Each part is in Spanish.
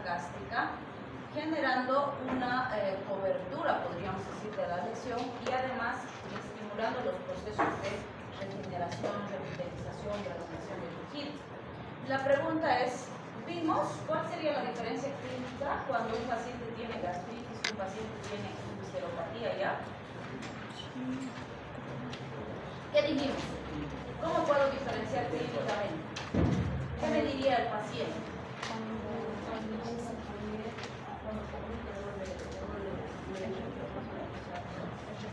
gástrica, generando una cobertura, podríamos decir, de la lesión y además estimulando los procesos de regeneración, revitalización y relajación del tejido. La pregunta es, ¿vimos cuál sería la diferencia clínica cuando un paciente tiene gastritis y un paciente tiene visceropatía ya? ¿Qué dijimos? ¿Cómo puedo diferenciar clínicamente? ¿Qué me diría el paciente?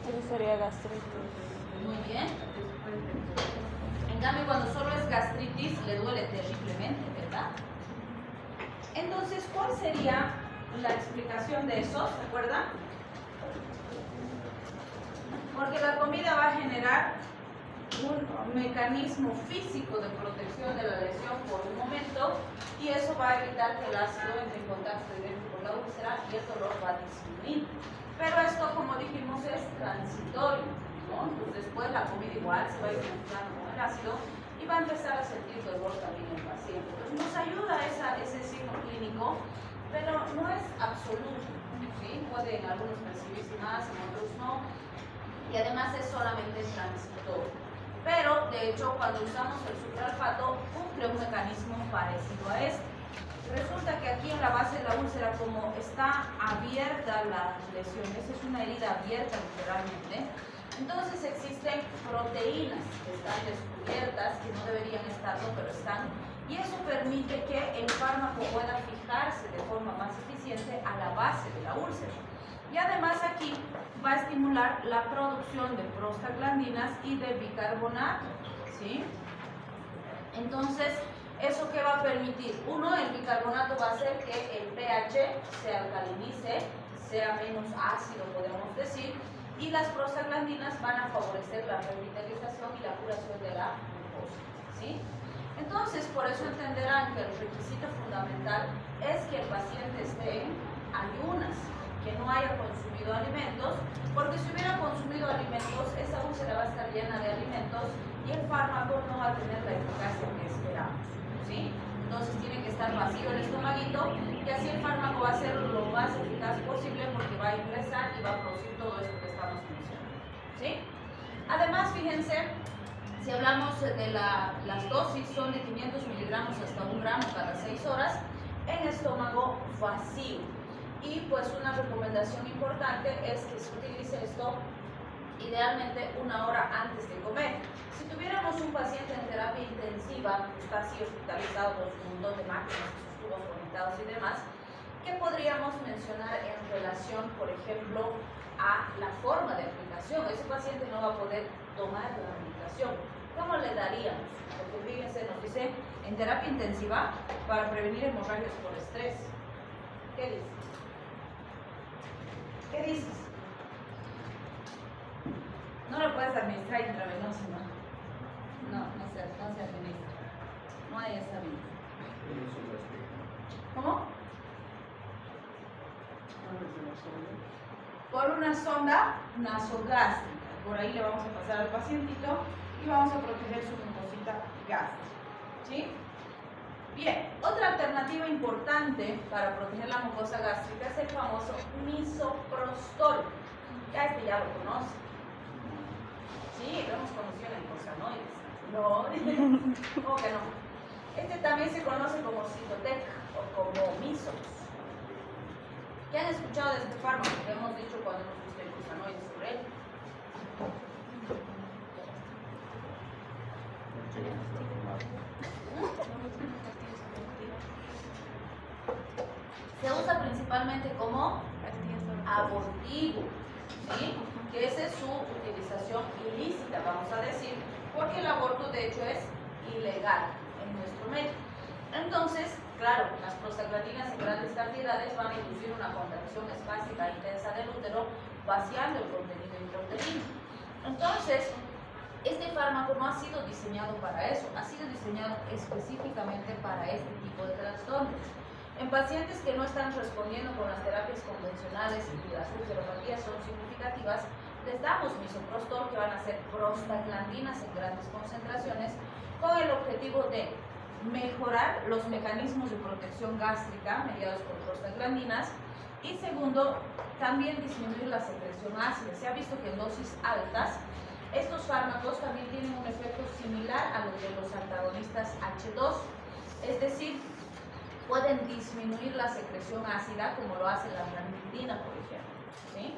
Eso sería gastritis. Muy bien. En cambio, cuando solo es gastritis, le duele terriblemente, ¿verdad? Entonces, ¿cuál sería la explicación de eso? ¿Se acuerdan? Porque la comida va a generar un mecanismo físico de protección de la lesión por un momento y eso va a evitar que el ácido entre en contacto directo con la úlcera y el dolor va a disminuir. Pero esto, como dijimos, es transitorio, ¿no? Pues después la comida igual se va a ir mezclando con el ácido y va a empezar a sentir dolor también el paciente. Entonces nos ayuda ese signo clínico, pero no es absoluto, ¿sí? Puede en algunos percibirse más, en otros no, y además es solamente transitorio. Pero, de hecho, cuando usamos el supralfato, cumple un mecanismo parecido a este. Resulta que aquí en la base de la úlcera, como está abierta la lesión, esa es una herida abierta literalmente, entonces existen proteínas que están descubiertas, que no deberían estarlo, pero están, y eso permite que el fármaco pueda fijarse de forma más eficiente a la base de la úlcera. Y además aquí va a estimular la producción de prostaglandinas y de bicarbonato, ¿sí? Entonces, ¿eso qué va a permitir? Uno, el bicarbonato va a hacer que el pH se alcalinice, sea menos ácido, podemos decir, y las prostaglandinas van a favorecer la revitalización y la curación de la glucosa, ¿sí? Entonces, por eso entenderán que el requisito fundamental es que el paciente esté en ayunas, que no haya consumido alimentos, porque si hubiera consumido alimentos, esa úlcera va a estar llena de alimentos y el fármaco no va a tener la eficacia que esperamos, ¿sí? Entonces tiene que estar vacío el estomaguito y así el fármaco va a ser lo más eficaz posible porque va a ingresar y va a producir todo esto que estamos mencionando, ¿sí? Además, fíjense, si hablamos de las dosis, son de 500 miligramos hasta 1 gramo cada 6 horas en estómago vacío. Y pues una recomendación importante es que se utilice esto idealmente 1 hora antes de comer. Si tuviéramos un paciente en terapia intensiva que está así hospitalizado con un montón de máquinas, sus tubos conectados y demás, ¿qué podríamos mencionar en relación, por ejemplo, a la forma de aplicación? Ese paciente no va a poder tomar la medicación. ¿Cómo le daríamos? Porque fíjense, nos dice en terapia intensiva para prevenir hemorragias por estrés. ¿Qué dice? ¿Qué dices? No lo puedes administrar intravenoso, ¿no? No se administra. No hay esa vía. ¿Cómo? Por una sonda nasogástrica. Por ahí le vamos a pasar al pacientito y vamos a proteger su mucosita gástrica. ¿Sí? Bien, otra alternativa importante para proteger la mucosa gástrica es el famoso misoprostol. Ya lo conoce. Sí, lo hemos conocido en icosanoides. No, ¿cómo que no? Este también se conoce como Citotec o como Misos. ¿Qué han escuchado de este fármaco que hemos dicho cuando hemos visto icosanoides sobre él? Se usa principalmente como abortivo, ¿sí? Que esa es su utilización ilícita, vamos a decir, porque el aborto de hecho es ilegal en nuestro medio. Entonces, claro, las prostaglandinas en grandes cantidades van a inducir una contracción espástica intensa del útero, vaciando el contenido intrauterino. Entonces, este fármaco no ha sido diseñado para eso, ha sido diseñado específicamente para este tipo de trastornos. En pacientes que no están respondiendo con las terapias convencionales y las ulceropatías son significativas, les damos misoprostol, que van a ser prostaglandinas en grandes concentraciones, con el objetivo de mejorar los mecanismos de protección gástrica mediados por prostaglandinas. Y segundo, también disminuir la secreción ácida. Se ha visto que en dosis altas, estos fármacos también tienen un efecto similar a los de los antagonistas H2, es decir, pueden disminuir la secreción ácida como lo hace la ranitidina, por ejemplo, ¿sí?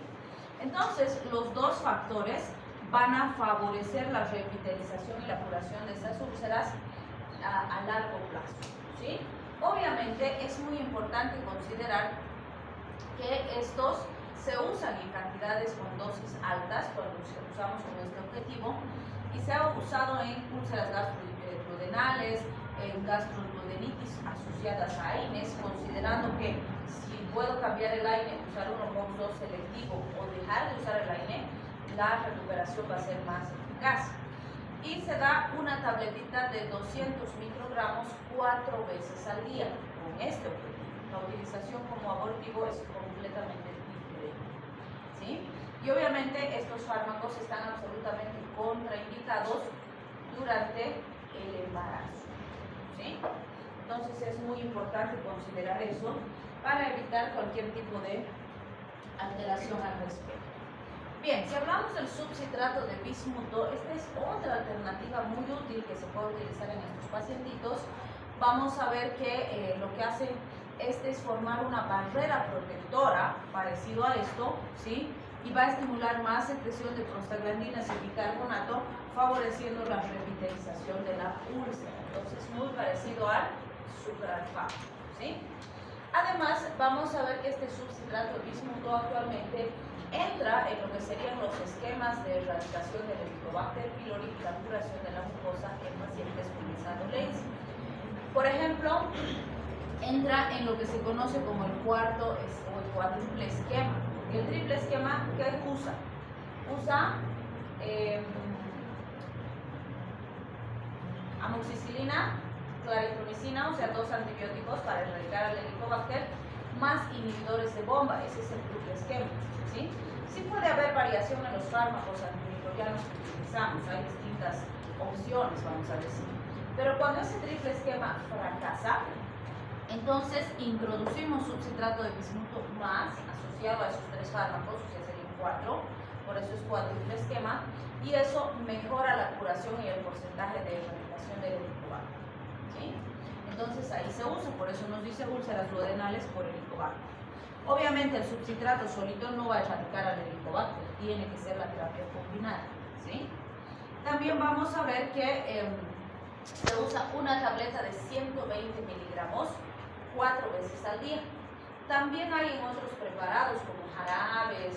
Entonces, los dos factores van a favorecer la revitalización y la curación de estas úlceras a largo plazo, ¿sí? Obviamente, es muy importante considerar que estos se usan en cantidades con dosis altas cuando usamos con este objetivo, y se ha usado en úlceras gastroduodenales, en gastroduodenitis asociadas a AINES, considerando que si puedo cambiar el AINE, usar un hormón selectivo o dejar de usar el AINE, la recuperación va a ser más eficaz. Y se da una tabletita de 200 microgramos 4 veces al día con este objetivo. La utilización como abortivo es completamente diferente, ¿sí? Y obviamente estos fármacos están absolutamente contraindicados durante el embarazo, ¿sí? Entonces es muy importante considerar eso para evitar cualquier tipo de alteración al respecto. Bien, si hablamos del subcitrato de bismuto, esta es otra alternativa muy útil que se puede utilizar en estos pacientitos. Vamos a ver que lo que hace este es formar una barrera protectora parecido a esto, ¿sí? Y va a estimular más secreción de prostaglandinas y bicarbonato, favoreciendo la revitalización de la úlcera. Entonces, muy parecido al sucralfato, ¿sí? Además, vamos a ver que este subcitrato de bismuto actualmente entra en lo que serían los esquemas de erradicación del Helicobacter pylori y la curación de la mucosa en pacientes con esa dolencia. Por ejemplo, entra en lo que se conoce como el cuarto o el cuádruple esquema. El triple esquema, ¿qué usa? Usa amoxicilina, claritromicina, o sea, 2 antibióticos para erradicar el Helicobacter, más inhibidores de bomba. Ese es el triple esquema, ¿sí? Sí puede haber variación en los fármacos antimicrobianos que utilizamos, hay distintas opciones, vamos a decir. Pero cuando ese triple esquema fracasa, entonces introducimos subcitrato de bismuto más asociado a esos 3 fármacos, o sea, serían 4, por eso es cuádruple esquema, y eso mejora la curación y el porcentaje de erradicación del Helicobacter, ¿sí? Entonces ahí se usa, por eso nos dice úlceras duodenales por Helicobacter. Obviamente el subcitrato solito no va a erradicar al Helicobacter, tiene que ser la terapia combinada, ¿sí? También vamos a ver que se usa una tableta de 120 miligramos 4 veces al día. También hay en otros preparados como jarabes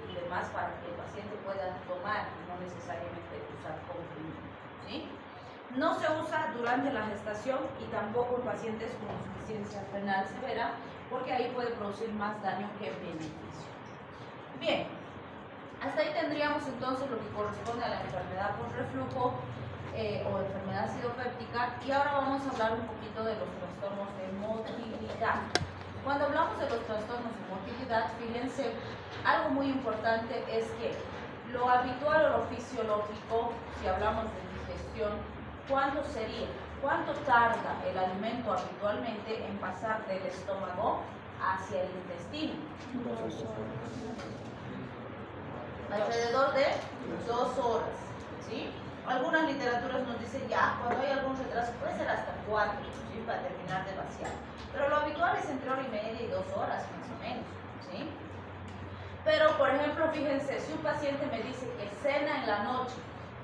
y demás para que el paciente pueda tomar, no necesariamente usar comprimido, ¿sí? No se usa durante la gestación y tampoco en pacientes con insuficiencia renal severa, porque ahí puede producir más daño que beneficio. Bien, hasta ahí tendríamos entonces lo que corresponde a la enfermedad por reflujo o enfermedad acidopéptica, y ahora vamos a hablar un poquito de los trastornos de motilidad. Cuando hablamos de los trastornos de motilidad, fíjense, algo muy importante es que lo habitual o lo fisiológico, si hablamos de digestión, ¿cuánto sería? ¿Cuánto tarda el alimento habitualmente en pasar del estómago hacia el intestino? Alrededor de 2 horas, ¿sí? Algunas literaturas nos dicen ya, cuando hay algún retraso puede ser hasta 4, ¿sí? Para terminar de vaciar. Pero lo habitual es entre 1 hora y media y 2 horas más o menos, ¿sí? Pero, por ejemplo, fíjense, si un paciente me dice que cena en la noche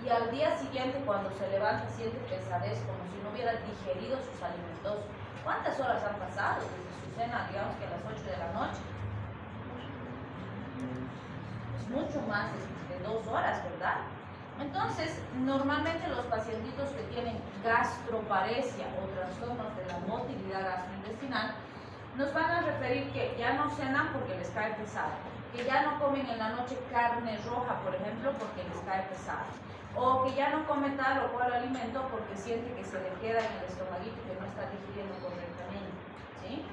y al día siguiente cuando se levanta siente pesadez como si no hubiera digerido sus alimentos, ¿cuántas horas han pasado desde su cena, digamos que a las 8 de la noche? Es mucho más de 2 horas, ¿verdad? Entonces, normalmente los pacientitos que tienen gastroparesia o trastornos de la motilidad gastrointestinal nos van a referir que ya no cenan porque les cae pesado, que ya no comen en la noche carne roja, por ejemplo, porque les cae pesado, o que ya no comen tal o cual alimento porque siente que se le queda en el estomaguito y que no está digiriendo correctamente, ¿sí?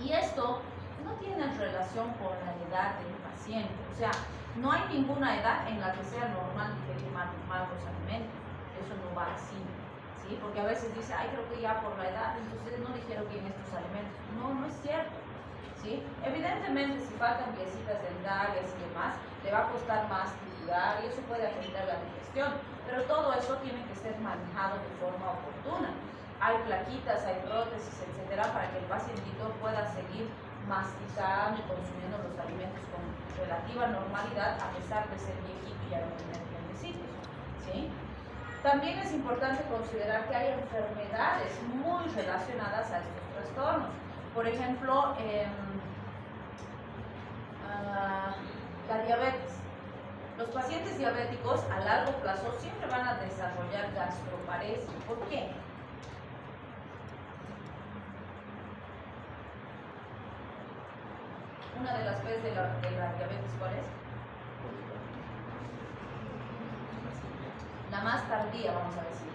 Y esto no tiene relación con la edad del paciente, o sea, no hay ninguna edad en la que sea normal digerir mal los alimentos, eso no va así, ¿sí? Porque a veces dice, ay, creo que ya por la edad, entonces no dijeron bien estos alimentos. No, no es cierto, ¿sí? Evidentemente, si faltan piecitas dentales y demás, le va a costar más triturar y eso puede afectar la digestión, pero todo eso tiene que ser manejado de forma oportuna. Hay plaquitas, hay prótesis, etcétera, para que el pacientito pueda seguir masticando y consumiendo los alimentos con relativa normalidad, a pesar de ser viejito y ya no tener dientecitos, ¿sí? También es importante considerar que hay enfermedades muy relacionadas a estos trastornos. Por ejemplo, la diabetes. Los pacientes diabéticos a largo plazo siempre van a desarrollar gastroparesia. ¿Por qué? Una de las P's de la diabetes, ¿cuál es? La más tardía, vamos a decir.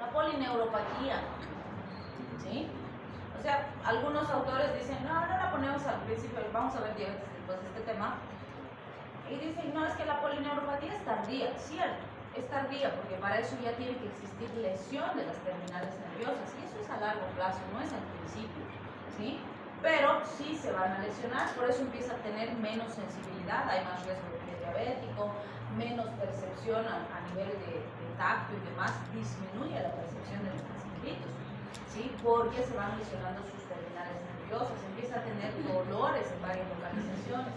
La polineuropatía, ¿sí? O sea, algunos autores dicen, no la ponemos al principio, vamos a ver diabetes después de este tema, y dicen, no, es que la polineuropatía es tardía, cierto, es tardía, porque para eso ya tiene que existir lesión de las terminales nerviosas, y eso es a largo plazo, no es al principio, ¿sí? Pero sí se van a lesionar, por eso empieza a tener menos sensibilidad, hay más riesgo de pie diabético, menos percepción a nivel de tacto y demás, disminuye la percepción de los pacientitos, ¿sí? Porque se van lesionando sus terminales nerviosas, empieza a tener dolores en varias localizaciones.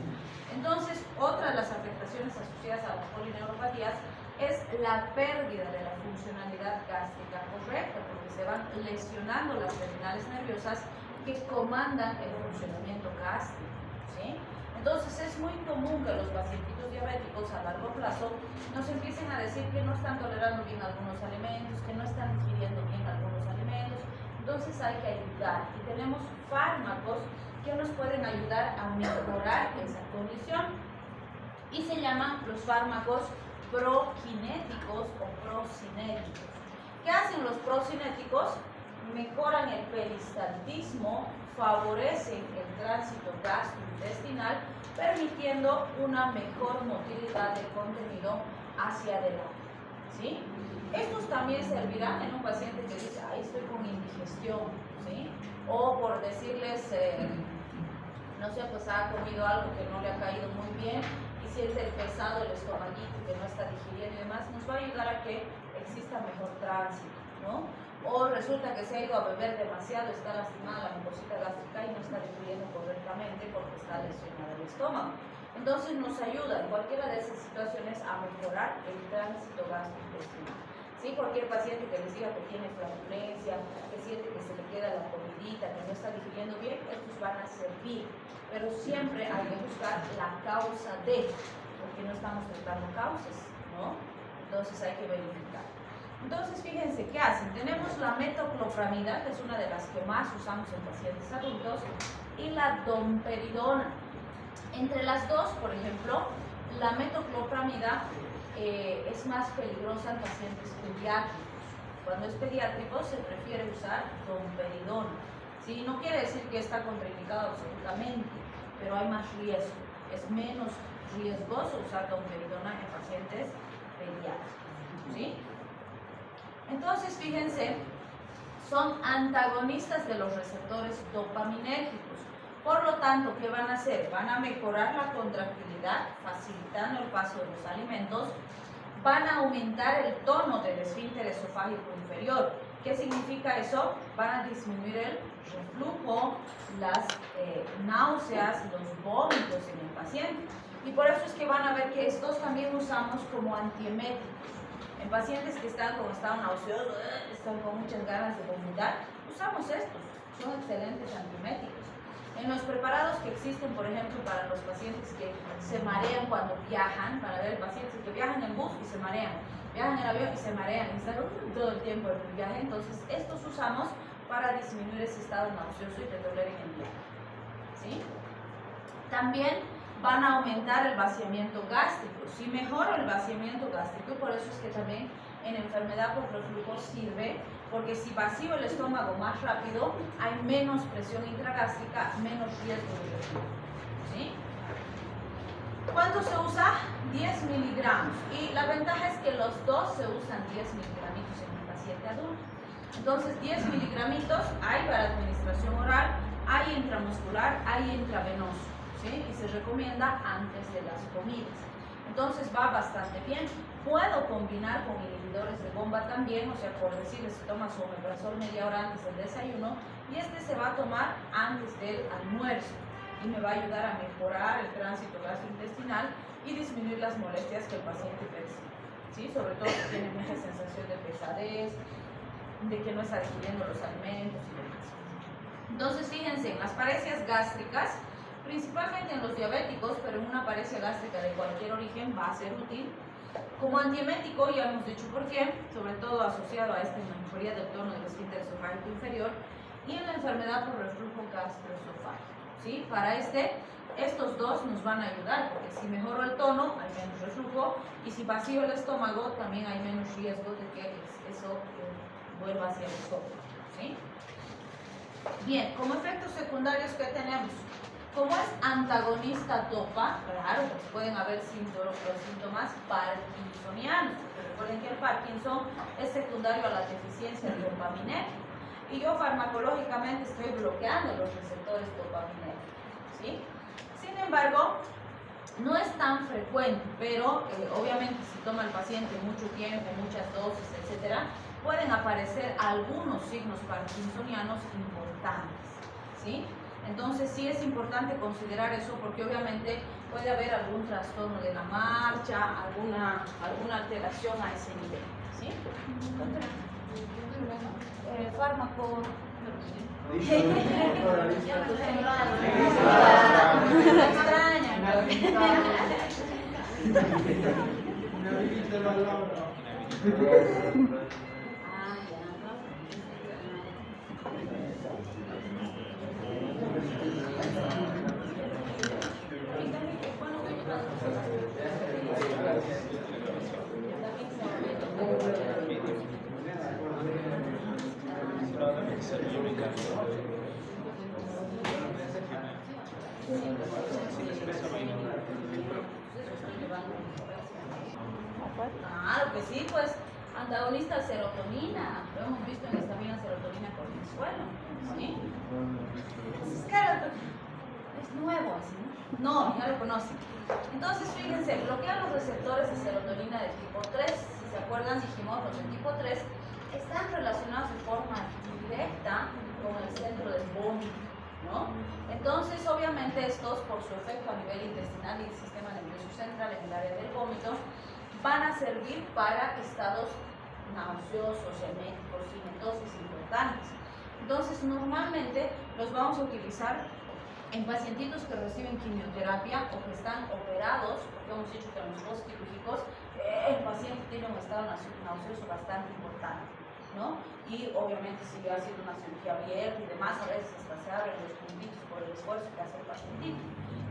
Entonces, otra de las afectaciones asociadas a las polineuropatías es la pérdida de la funcionalidad gástrica correcta, porque se van lesionando las terminales nerviosas que comandan el funcionamiento gástrico, ¿sí? Entonces es muy común que los pacientitos diabéticos a largo plazo nos empiecen a decir que no están tolerando bien algunos alimentos, que no están digiriendo bien algunos alimentos. Entonces hay que ayudar y tenemos fármacos que nos pueden ayudar a mejorar esa condición y se llaman los fármacos prokinéticos o procinéticos. ¿Qué hacen los procinéticos? Mejoran el peristaltismo, favorecen el tránsito gastrointestinal, permitiendo una mejor motilidad del contenido hacia adelante, ¿sí? Estos también servirán en un paciente que dice, ay, estoy con indigestión, ¿sí? O por decirles, no sé, pues ha comido algo que no le ha caído muy bien y siente el pesado el estomaguito que no está digiriendo y demás, nos va a ayudar a que exista mejor tránsito, ¿no? O resulta que se ha ido a beber demasiado, está lastimada la mucosita gástrica y no está digiriendo correctamente porque está lesionado el estómago. Entonces nos ayuda en cualquiera de esas situaciones a mejorar el tránsito gastrointestinal. ¿Sí? Cualquier paciente que les diga que tiene flatulencia, que siente que se le queda la comidita, que no está digiriendo bien, estos van a servir. Pero siempre hay que buscar la causa de, porque no estamos tratando causas, ¿no? Entonces hay que verificar. Entonces, fíjense, ¿qué hacen? Tenemos la metoclopramida, que es una de las que más usamos en pacientes adultos, y la domperidona. Entre las dos, por ejemplo, la metoclopramida es más peligrosa en pacientes pediátricos. Cuando es pediátrico se prefiere usar domperidona. ¿Sí? No quiere decir que está contraindicado absolutamente, pero hay más riesgo. Es menos riesgoso usar domperidona en pacientes pediátricos. ¿Sí? Entonces, fíjense, son antagonistas de los receptores dopaminérgicos. Por lo tanto, ¿qué van a hacer? Van a mejorar la contractilidad, facilitando el paso de los alimentos. Van a aumentar el tono del esfínter esofágico inferior. ¿Qué significa eso? Van a disminuir el reflujo, las náuseas, los vómitos en el paciente. Y por eso es que van a ver que estos también usamos como antieméticos. En pacientes que están como estado nauseoso, están con muchas ganas de vomitar, usamos estos, son excelentes antieméticos. En los preparados que existen, por ejemplo, para los pacientes que se marean cuando viajan, para ver pacientes que viajan en bus y se marean, viajan en avión y se marean, y están todo el tiempo en el viaje, entonces estos usamos para disminuir ese estado nauseoso y que toleren el viaje, ¿sí? También van a aumentar el vaciamiento gástrico. Si mejora el vaciamiento gástrico, por eso es que también en enfermedad por reflujo sirve porque si vacío el estómago más rápido, hay menos presión intragástrica, menos riesgo de reflujo. ¿Sí? ¿Cuánto se usa? 10 miligramos. Y la ventaja es que los dos se usan 10 miligramitos en un paciente adulto. Entonces, 10 miligramitos hay para administración oral, hay intramuscular, hay intravenoso. ¿Sí? Y se recomienda antes de las comidas. Entonces va bastante bien. Puedo combinar con inhibidores de bomba también, o sea, por decirles, se toma su omeprazol media hora antes del desayuno y este se va a tomar antes del almuerzo y me va a ayudar a mejorar el tránsito gastrointestinal y disminuir las molestias que el paciente percibe. ¿Sí? Sobre todo si tiene mucha sensación de pesadez, de que no está digiriendo los alimentos y demás. Entonces, fíjense, en las parecias gástricas, principalmente en los diabéticos, pero en una paresia gástrica de cualquier origen va a ser útil. Como antiemético, ya hemos dicho por qué, sobre todo asociado a esta mejoría del tono del esfínter esofágico inferior y en la enfermedad por reflujo gastroesofágico. ¿Sí? Para estos dos nos van a ayudar, porque si mejoro el tono, hay menos reflujo, y si vacío el estómago, también hay menos riesgo de que eso vuelva hacia el estómago. ¿Sí? Bien, como efectos secundarios que tenemos, como es antagonista TOPA, claro, pues pueden haber síntomas parkinsonianos. Recuerden que el Parkinson es secundario a la deficiencia de dopaminérgica. Y yo farmacológicamente estoy bloqueando los receptores dopaminérgicos. ¿Sí? Sin embargo, no es tan frecuente, pero obviamente si toma el paciente mucho tiempo, muchas dosis, etc., pueden aparecer algunos signos parkinsonianos importantes. ¿Sí? Entonces sí es importante considerar eso porque obviamente puede haber algún trastorno de la marcha, alguna alteración a ese nivel. ¿Sí? Fármaco. Claro que sí, pues antagonista de serotonina, lo hemos visto en histamina, serotonina, cortisol. ¿Sí? Entonces, claro, es nuevo así, ¿no? No, ya lo conocen. Entonces, fíjense, bloquean los receptores de serotonina de tipo 3. Si se acuerdan, dijimos los de tipo 3 están relacionados de forma directa con el centro del vómito, ¿no? Entonces, obviamente, estos, por su efecto a nivel intestinal y el sistema nervioso central en el área del vómito, van a servir para estados nauseosos, eméticos, cimentosos importantes. Entonces, normalmente los vamos a utilizar en pacientitos que reciben quimioterapia o que están operados, porque hemos dicho que en los postquirúrgicos el paciente tiene un estado nauseoso bastante importante, ¿no? Y obviamente si ha sido una cirugía abierta y demás, a veces hasta se abren los puntitos por el esfuerzo que hace el pacientito.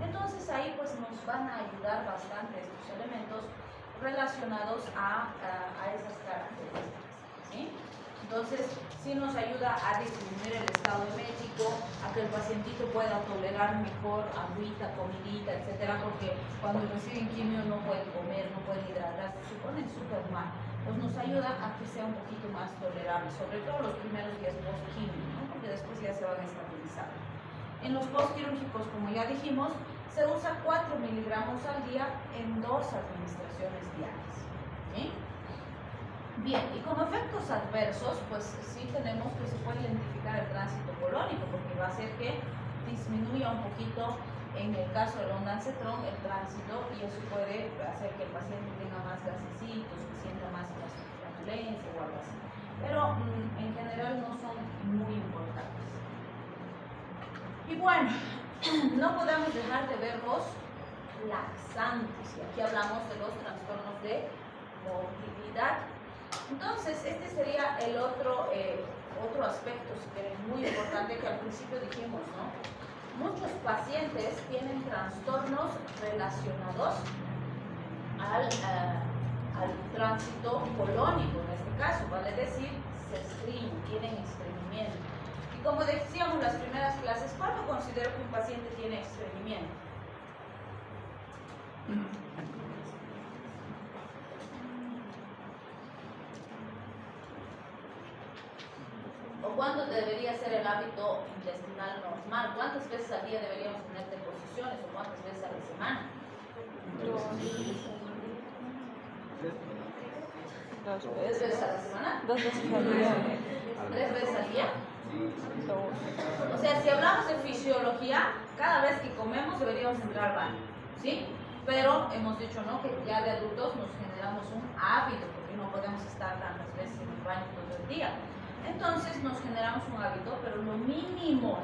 Entonces ahí pues nos van a ayudar bastante estos elementos relacionados a esas características. ¿Sí? Entonces, sí nos ayuda a disminuir el estado emético, a que el pacientito pueda tolerar mejor agüita, comidita, etcétera, porque cuando reciben quimio no pueden comer, no pueden hidratarse, se ponen súper mal. Pues nos ayuda a que sea un poquito más tolerable, sobre todo los primeros días post-quimio, ¿no? Porque después ya se van a estabilizar. En los postquirúrgicos, como ya dijimos, se usa 4 miligramos al día en 2 administraciones diarias. ¿Sí? Bien, y como efectos adversos, pues sí tenemos que se puede identificar el tránsito colónico, porque va a hacer que disminuya un poquito, en el caso del ondansetron, el tránsito, y eso puede hacer que el paciente tenga más gasecitos, que sienta más flatulencia o algo así. Pero en general no son muy importantes. Y bueno, no podemos dejar de ver los laxantes, y aquí hablamos de los trastornos de motilidad. Entonces, este sería el otro aspecto muy importante que al principio dijimos, ¿no? Muchos pacientes tienen trastornos relacionados al al tránsito colónico, en este caso, vale decir, se estreñen, tienen estreñimiento. Y como decíamos en las primeras clases, ¿cuándo considero que un paciente tiene estreñimiento? ¿O cuándo debería ser el hábito intestinal normal? ¿Cuántas veces al día deberíamos tener deposiciones o cuántas veces a la semana? Dos ¿3 veces. veces a la semana? 2 veces al día. 3 veces al día. 2. O sea, si hablamos de fisiología, cada vez que comemos deberíamos entrar al baño, ¿sí? Pero hemos dicho, ¿no?, que ya de adultos nos generamos un hábito, porque no podemos estar tantas veces en el baño todo el día. Entonces nos generamos un hábito, pero lo mínimo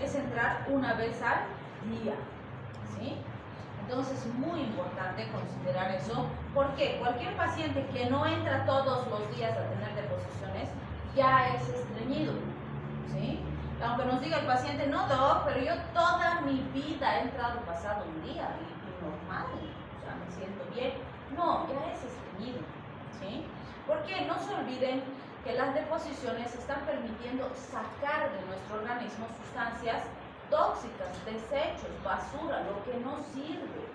es entrar una vez al día, ¿sí? Entonces es muy importante considerar eso, porque cualquier paciente que no entra todos los días a tener deposiciones ya es estreñido, ¿sí? Aunque nos diga el paciente, no, doc, pero yo toda mi vida he entrado pasado un día y normal, o sea, me siento bien. No, ya es estreñido, ¿sí? Porque no se olviden que las deposiciones están permitiendo sacar de nuestro organismo sustancias tóxicas, desechos, basura, lo que no sirve,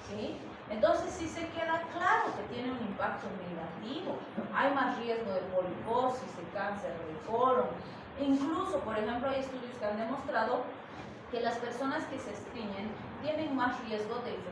¿sí? Entonces sí se queda claro que tiene un impacto negativo. Hay más riesgo de poliposis, de cáncer de colon. Incluso, por ejemplo, hay estudios que han demostrado que las personas que se estreñen tienen más riesgo de infección